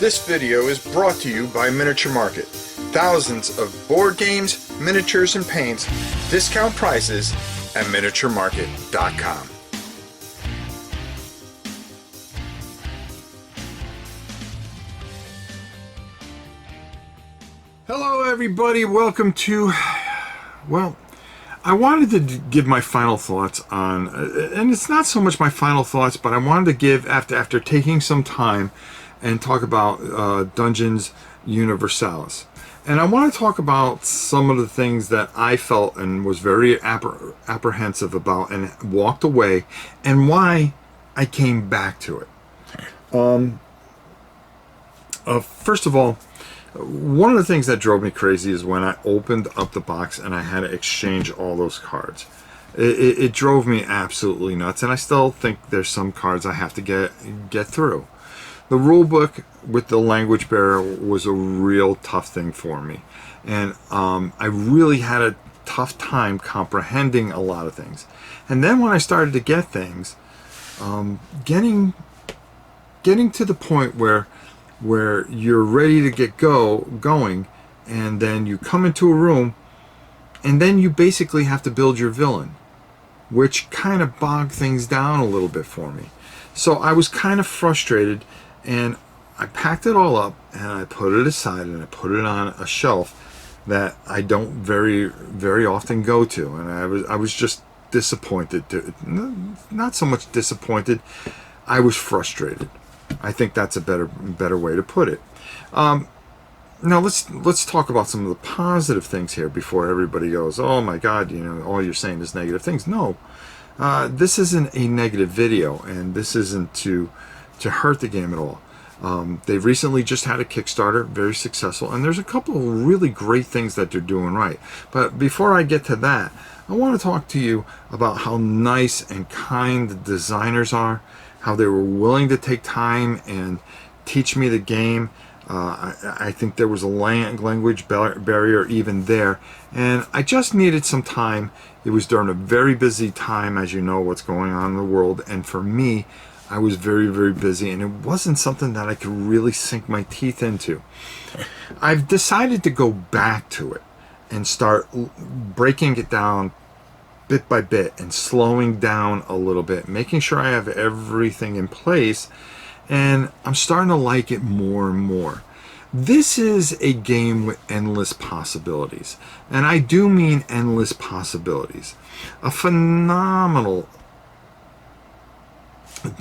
This video is brought to you by Miniature Market. Thousands of board games, miniatures, and paints, discount prices at miniaturemarket.com. Hello everybody, welcome to, well, I wanted to give my final thoughts on, and it's not so much my final thoughts, but I wanted to give, after taking some time, and talk about Dungeons Universalis. And I want to talk about some of the things that I felt and was very apprehensive about and walked away, and why I came back to it. First of all, one of the things that drove me crazy is when I opened up the box and I had to exchange all those cards. It drove me absolutely nuts, and I still think there's some cards I have to get through. The rule book with the language barrier was a real tough thing for me, and I really had a tough time comprehending a lot of things. And then when I started to get things, getting to the point where you're ready to get going, and then you come into a room, and then you basically have to build your villain, which kind of bogged things down a little bit for me. So I was kind of frustrated, and I packed it all up and I put it aside and I put it on a shelf that I don't very often go to, and I was just disappointed. Not so much disappointed, I was frustrated. I think that's a better way to put it. Now let's talk about some of the positive things here before everybody goes, oh my god, all you're saying is negative things. No, this isn't a negative video, and this isn't to hurt the game at all. They've recently just had a Kickstarter, very successful, and there's a couple of really great things that they're doing right. But before I get to that, I want to talk to you about how nice and kind the designers are, how they were willing to take time and teach me the game. I think there was a language barrier even there, and I just needed some time. It was during a very busy time, as you know what's going on in the world, and for me, I was very busy, and it wasn't something that I could really sink my teeth into. I've decided to go back to it and start breaking it down bit by bit and slowing down a little bit, making sure I have everything in place, and I'm starting to like it more and more. This is a game with endless possibilities, and I do mean endless possibilities. A phenomenal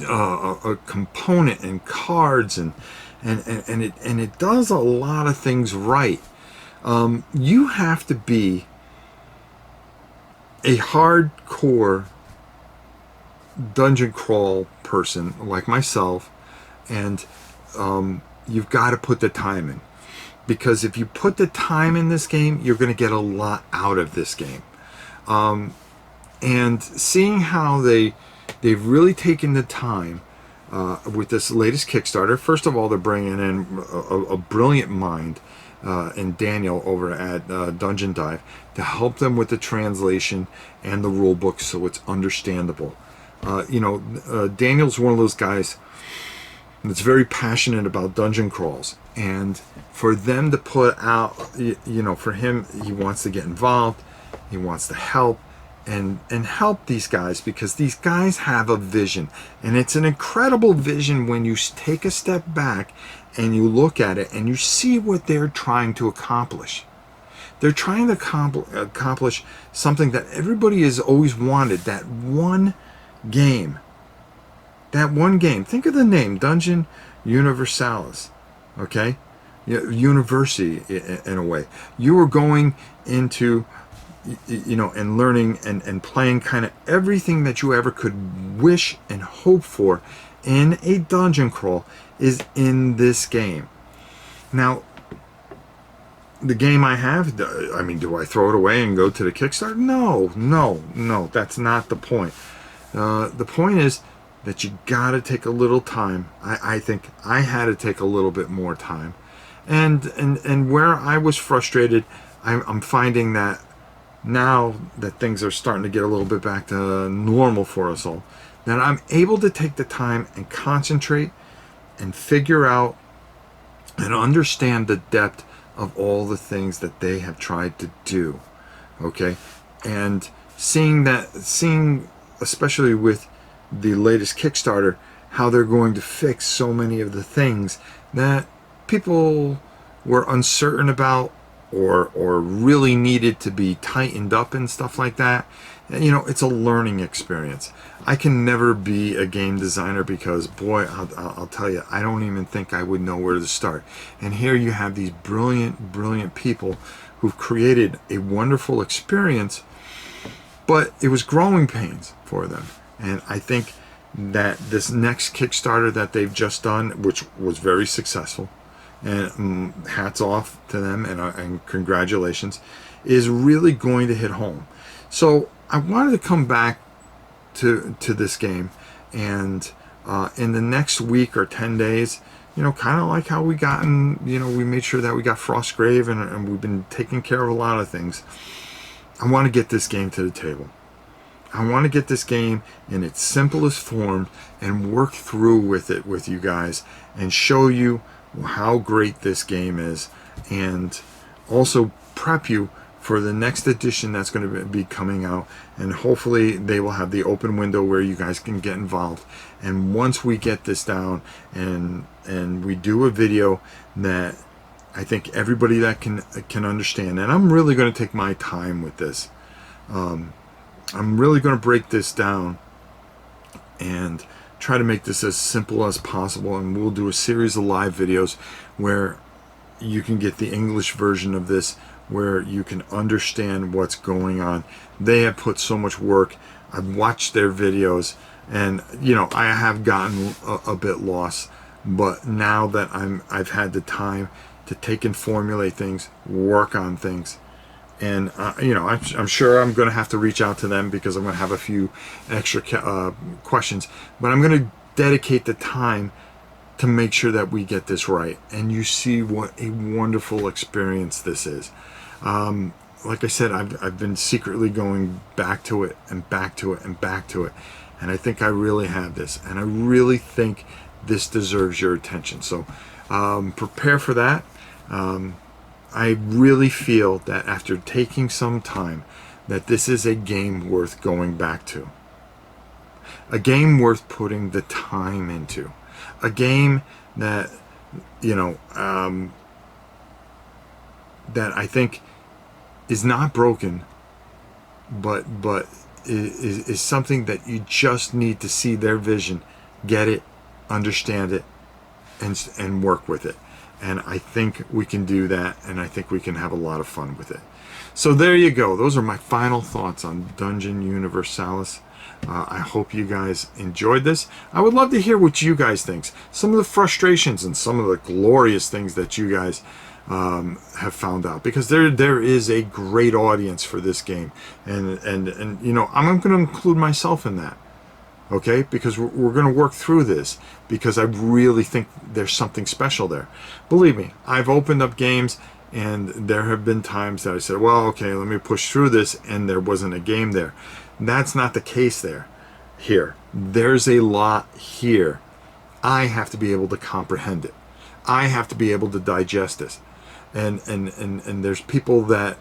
a component and cards, and it does a lot of things right. You have to be a hardcore dungeon crawl person like myself, and you've got to put the time in, because if you put the time in this game, you're going to get a lot out of this game. And seeing how they've really taken the time with this latest Kickstarter. First of all, they're bringing in a brilliant mind in Daniel over at Dungeon Dive to help them with the translation and the rule book so it's understandable. Daniel's one of those guys that's very passionate about dungeon crawls, and for them to put out, for him, he wants to get involved, he wants to help, and help these guys, because these guys have a vision, and it's an incredible vision when you take a step back and you look at it and you see what they're trying to accomplish. They're trying to accomplish something that everybody has always wanted, that one game. Think of the name, Dungeon Universalis, okay? University, in a way. You are going into, and learning and playing kind of everything that you ever could wish and hope for in a dungeon crawl is in this game. Now, the game I have, do I throw it away and go to the Kickstarter? No, that's not the point. The point is that you gotta take a little time. I think I had to take a little bit more time, and where I was frustrated, I'm finding that now that things are starting to get a little bit back to normal for us all, that I'm able to take the time and concentrate and figure out and understand the depth of all the things that they have tried to do. Okay, and seeing especially with the latest Kickstarter, how they're going to fix so many of the things that people were uncertain about, or really needed to be tightened up and stuff like that. And, it's a learning experience. I can never be a game designer because, boy, I'll tell you, I don't even think I would know where to start. And here you have these brilliant people who've created a wonderful experience, but it was growing pains for them. And I think that this next Kickstarter that they've just done, which was very successful, and hats off to them, and congratulations, is really going to hit home. So I wanted to come back to this game, and in the next week or 10 days, kind of like how we we made sure that we got Frostgrave, and we've been taking care of a lot of things. I want to get this game to the table. I want to get this game in its simplest form and work through with it with you guys and show you how great this game is, and also prep you for the next edition that's going to be coming out. And hopefully they will have the open window where you guys can get involved. And once we get this down and we do a video that I think everybody that can understand, and I'm really going to take my time with this. I'm really going to break this down and try to make this as simple as possible, and we'll do a series of live videos where you can get the English version of this, where you can understand what's going on. They have put so much work. I've watched their videos, and I have gotten a bit lost, but now that I've had the time to take and formulate things, work on things, and I'm sure I'm going to have to reach out to them because I'm going to have a few extra questions, but I'm going to dedicate the time to make sure that we get this right, and you see what a wonderful experience this is. Like I said, I've been secretly going back to it and back to it and back to it, and I think I really have this, and I really think this deserves your attention. So prepare for that. I really feel that after taking some time, that this is a game worth going back to. A game worth putting the time into. A game that, that I think is not broken, but is something that you just need to see their vision, get it, understand it, and work with it. And I think we can do that, and I think we can have a lot of fun with it. So there you go. Those are my final thoughts on Dungeon Universalis. I hope you guys enjoyed this. I would love to hear what you guys think. Some of the frustrations and some of the glorious things that you guys have found out, because there is a great audience for this game, and I'm going to include myself in that. Okay, because we're going to work through this, because I really think there's something special there. Believe me, I've opened up games, and there have been times that I said, well, okay, let me push through this, and there wasn't a game there. That's not the case there. Here, there's a lot here. I have to be able to comprehend it. I have to be able to digest this. And there's people that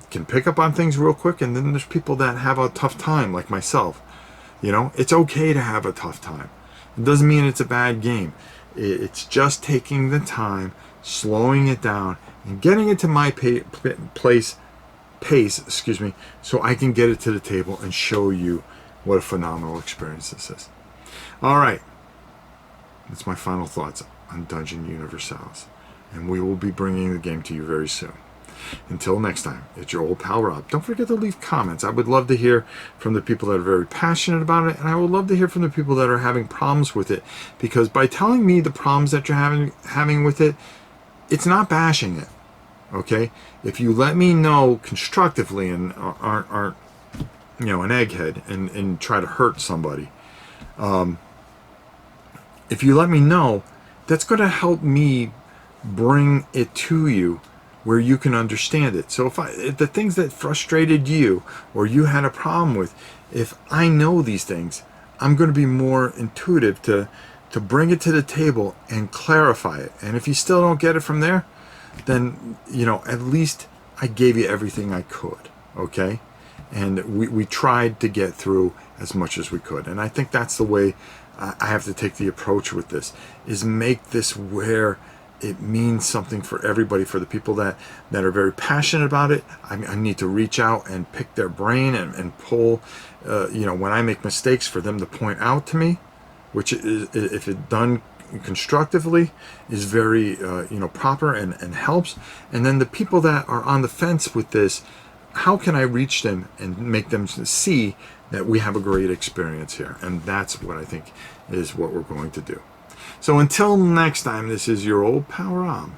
can pick up on things real quick, and then there's people that have a tough time, like myself. It's okay to have a tough time. It doesn't mean it's a bad game. It's just taking the time, slowing it down, and getting it to my pace, so I can get it to the table and show you what a phenomenal experience this is. All right. That's my final thoughts on Dungeon Universalis. And we will be bringing the game to you very soon. Until next time, it's your old pal Rob. Don't forget to leave comments. I would love to hear from the people that are very passionate about it, and I would love to hear from the people that are having problems with it, because by telling me the problems that you're having with it, it's not bashing it. Okay? If you let me know constructively and aren't an egghead and try to hurt somebody, if you let me know, that's going to help me bring it to you where you can understand it. So if the things that frustrated you or you had a problem with, if I know these things, I'm going to be more intuitive to to bring it to the table and clarify it. And if you still don't get it from there, then, you know, at least I gave you everything I could, okay? And we tried to get through as much as we could. And I think that's the way I have to take the approach with this, is make this where it means something for everybody. For the people that are very passionate about it, I need to reach out and pick their brain and pull, you know, when I make mistakes, for them to point out to me, which is, if it's done constructively, is very you know, proper and helps. And then the people that are on the fence with this, how can I reach them and make them see that we have a great experience here? And that's what I think is what we're going to do. So until next time, this is your old pal Ram.